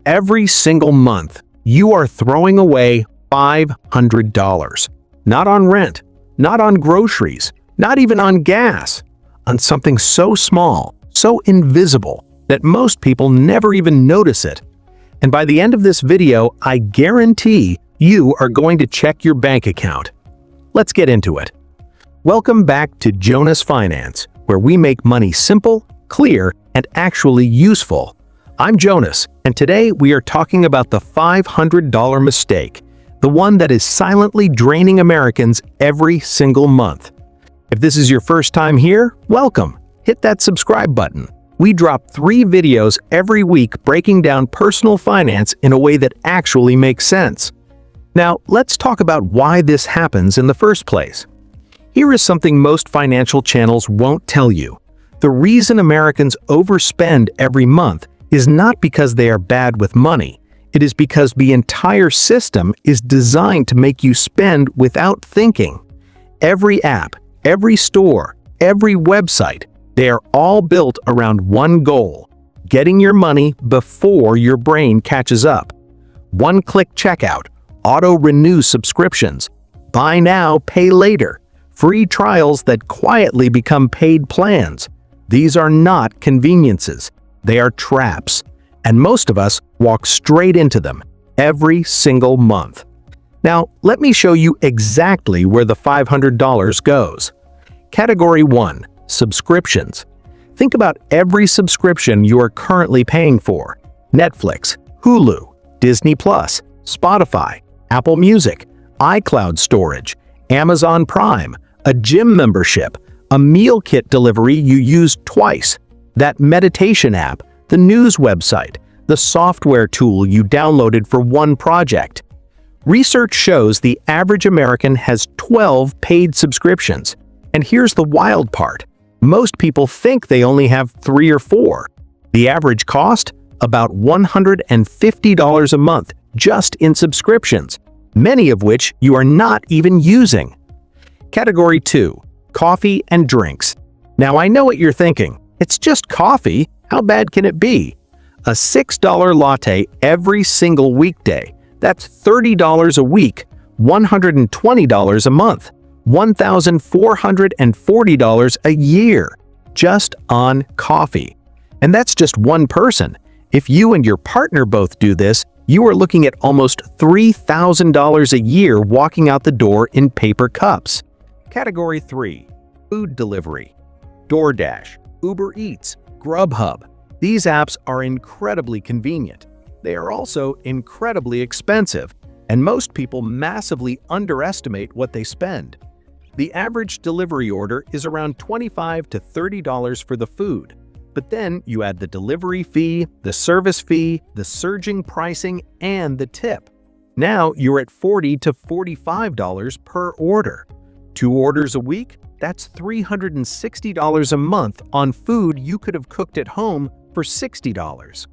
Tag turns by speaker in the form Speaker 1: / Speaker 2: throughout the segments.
Speaker 1: Every single month, you are throwing away $500. Not on rent, not on groceries, not even on gas, on something so small, so invisible, that most people never even notice it. And by the end of this video, I guarantee you are going to check your bank account. Let's get into it. Welcome back to Jonas Finance, where we make money simple, clear, and actually useful. I'm Jonas, and today we are talking about the $500 mistake, the one that is silently draining Americans every single month. If this is your first time here, welcome. Hit that subscribe button. We drop 3 videos every week breaking down personal finance in a way that actually makes sense. Now, let's talk about why this happens in the first place. Here is something most financial channels won't tell you. The reason Americans overspend every month is not because they are bad with money. It is because the entire system is designed to make you spend without thinking. Every app, every store, every website, they are all built around one goal: getting your money before your brain catches up. One-click checkout, auto-renew subscriptions, buy now, pay later, free trials that quietly become paid plans. These are not conveniences. They are traps, and most of us walk straight into them every single month. Now, let me show you exactly where the $500 goes. Category 1. Subscriptions. Think about every subscription you are currently paying for: Netflix, Hulu, Disney+, Spotify, Apple Music, iCloud storage, Amazon Prime, a gym membership, a meal kit delivery you used twice, that meditation app, the news website, the software tool you downloaded for one project. Research shows the average American has 12 paid subscriptions. And here's the wild part. Most people think they only have 3 or 4. The average cost? About $150 a month just in subscriptions, many of which you are not even using. Category 2. Coffee and drinks. Now, I know what you're thinking. It's just coffee. How bad can it be? A $6 latte every single weekday. That's $30 a week, $120 a month, $1,440 a year, just on coffee. And that's just one person. If you and your partner both do this, you are looking at almost $3,000 a year walking out the door in paper cups. Category 3. Food delivery. DoorDash, Uber Eats, Grubhub. These apps are incredibly convenient. They are also incredibly expensive, and most people massively underestimate what they spend. The average delivery order is around $25 to $30 for the food, but then you add the delivery fee, the service fee, the surging pricing, and the tip. Now you're at $40 to $45 per order. 2 orders a week? That's $360 a month on food you could have cooked at home for $60.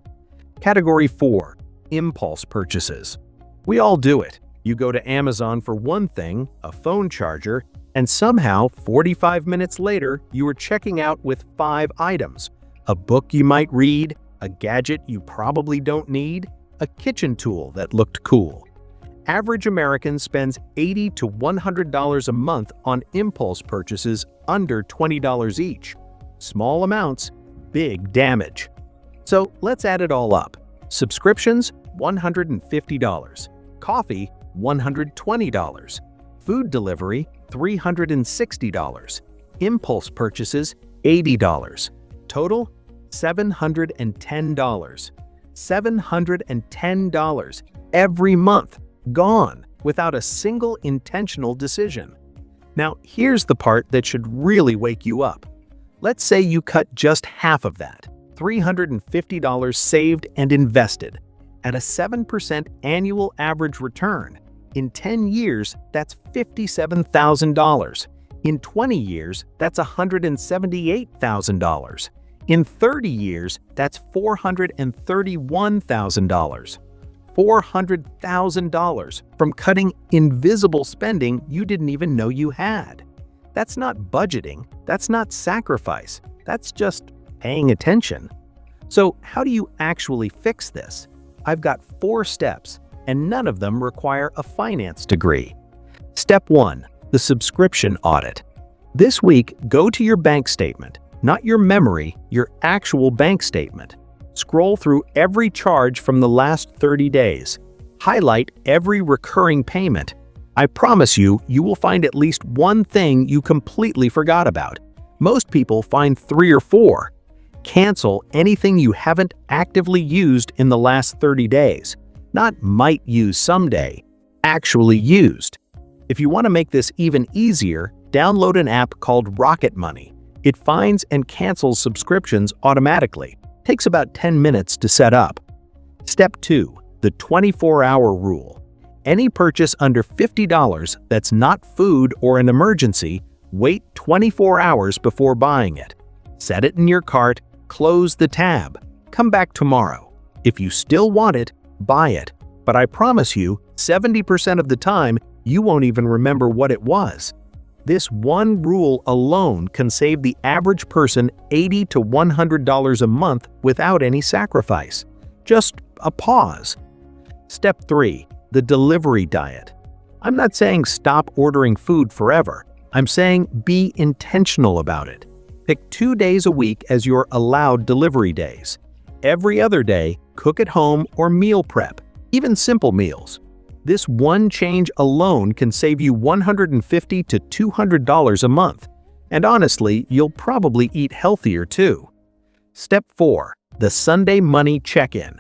Speaker 1: Category 4. Impulse purchases. We all do it. You go to Amazon for one thing, a phone charger, and somehow 45 minutes later, you are checking out with 5 items: a book you might read, a gadget you probably don't need, a kitchen tool that looked cool. Average American spends $80 to $100 a month on impulse purchases under $20 each. Small amounts, big damage. So let's add it all up. Subscriptions, $150. Coffee, $120. Food delivery, $360. Impulse purchases, $80. Total, $710. $710 every month, gone without a single intentional decision. Now, here's the part that should really wake you up. Let's say you cut just half of that, $350 saved and invested, at a 7% annual average return. In 10 years, that's $57,000. In 20 years, that's $178,000. In 30 years, that's $431,000. $400,000 from cutting invisible spending you didn't even know you had. That's not budgeting, that's not sacrifice, that's just paying attention. So how do you actually fix this? I've got 4 steps, and none of them require a finance degree. Step 1. The subscription audit. This week, go to your bank statement, not your memory, your actual bank statement. Scroll through every charge from the last 30 days. Highlight every recurring payment. I promise you, you will find at least one thing you completely forgot about. Most people find 3 or 4. Cancel anything you haven't actively used in the last 30 days. Not might use someday, actually used. If you want to make this even easier, download an app called Rocket Money. It finds and cancels subscriptions automatically. Takes about 10 minutes to set up. Step 2. The 24-hour rule. Any purchase under $50 that's not food or an emergency, wait 24 hours before buying it. Set it in your cart, close the tab. Come back tomorrow. If you still want it, buy it. But I promise you, 70% of the time, you won't even remember what it was. This one rule alone can save the average person $80 to $100 a month without any sacrifice. Just a pause. Step 3. The delivery diet. I'm not saying stop ordering food forever. I'm saying be intentional about it. Pick 2 days a week as your allowed delivery days. Every other day, cook at home or meal prep, even simple meals. This one change alone can save you $150 to $200 a month. And honestly, you'll probably eat healthier too. Step 4. The Sunday Money Check-In.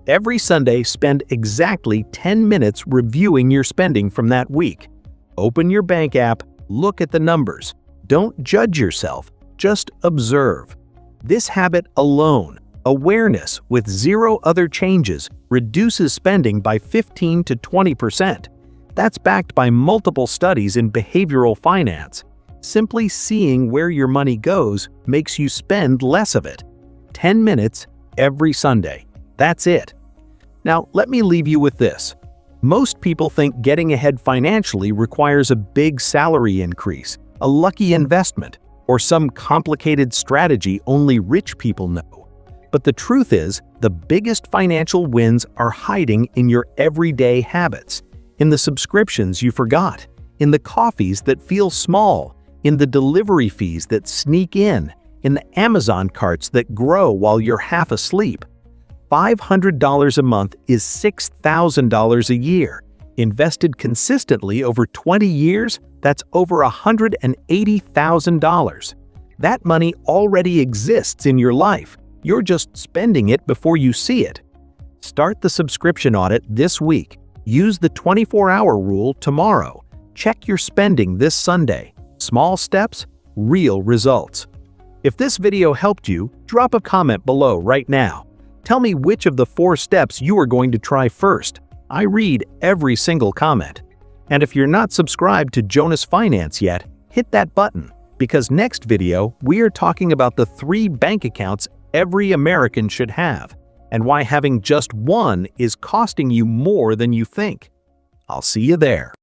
Speaker 1: Every Sunday, spend exactly 10 minutes reviewing your spending from that week. Open your bank app, look at the numbers. Don't judge yourself, just observe. This habit alone, awareness with 0 other changes, reduces spending by 15 to 20%. That's backed by multiple studies in behavioral finance. Simply seeing where your money goes makes you spend less of it. 10 minutes every Sunday. That's it. Now, let me leave you with this. Most people think getting ahead financially requires a big salary increase, a lucky investment, or some complicated strategy only rich people know. But the truth is, the biggest financial wins are hiding in your everyday habits, in the subscriptions you forgot, in the coffees that feel small, in the delivery fees that sneak in the Amazon carts that grow while you're half asleep. $500 a month is $6,000 a year. Invested consistently over 20 years, that's over $180,000. That money already exists in your life. You're just spending it before you see it. Start the subscription audit this week. Use the 24-hour rule tomorrow. Check your spending this Sunday. Small steps, real results. If this video helped you, drop a comment below right now. Tell me which of the 4 steps you are going to try first. I read every single comment. And if you're not subscribed to Jonas Finance yet, hit that button, because next video we are talking about the 3 bank accounts every American should have, and why having just one is costing you more than you think. I'll see you there.